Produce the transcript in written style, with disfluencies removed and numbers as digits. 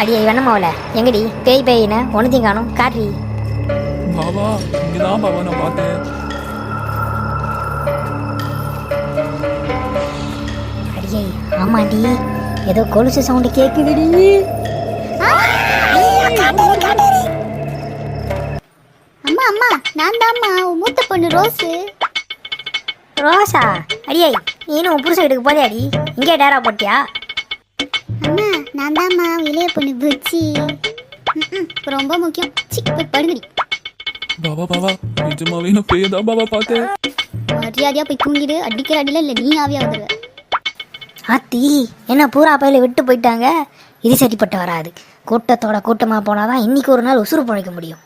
அடியே வேணமாவல எங்கடி பேய் பேயின ஒன்றுத்தையும் காணும் காட்ரி. பாபா இங்கதான் பாபா நான் பார்த்தேன். அடியே ஆமாடி ஏதோ கொலுசு சவுண்டு கேக்குதுடி. அம்மா அம்மா நான் தான்மா மூத்த பொண்ணு ரோஸு. ரோசா அடியே நீனும் உன் புருஷ வீட்டுக்கு போதே அடி இங்கே டேரா போட்டியா? அம்மா நான் தான்மா இளைய பொண்ணு புச்சி. ரொம்ப முக்கியம். போய் படுங்கடி. பாபா பாபா நிஜமாவே நான் பேய் தான் பாபா பார்த்தேன். மரியாதையா போய் தூங்கிடு. அடிக்கிற அடியில இல்லை நீ ஆவியா வந்துடுவ. ஆத்தி என்ன பூரா பையில விட்டு போயிட்டாங்க. இது சரிப்பட்டு வராது. கூட்டத்தோட கூட்டமாக போனாதான் இன்னைக்கு ஒரு நாள் உசுறு பிழைக்க முடியும்.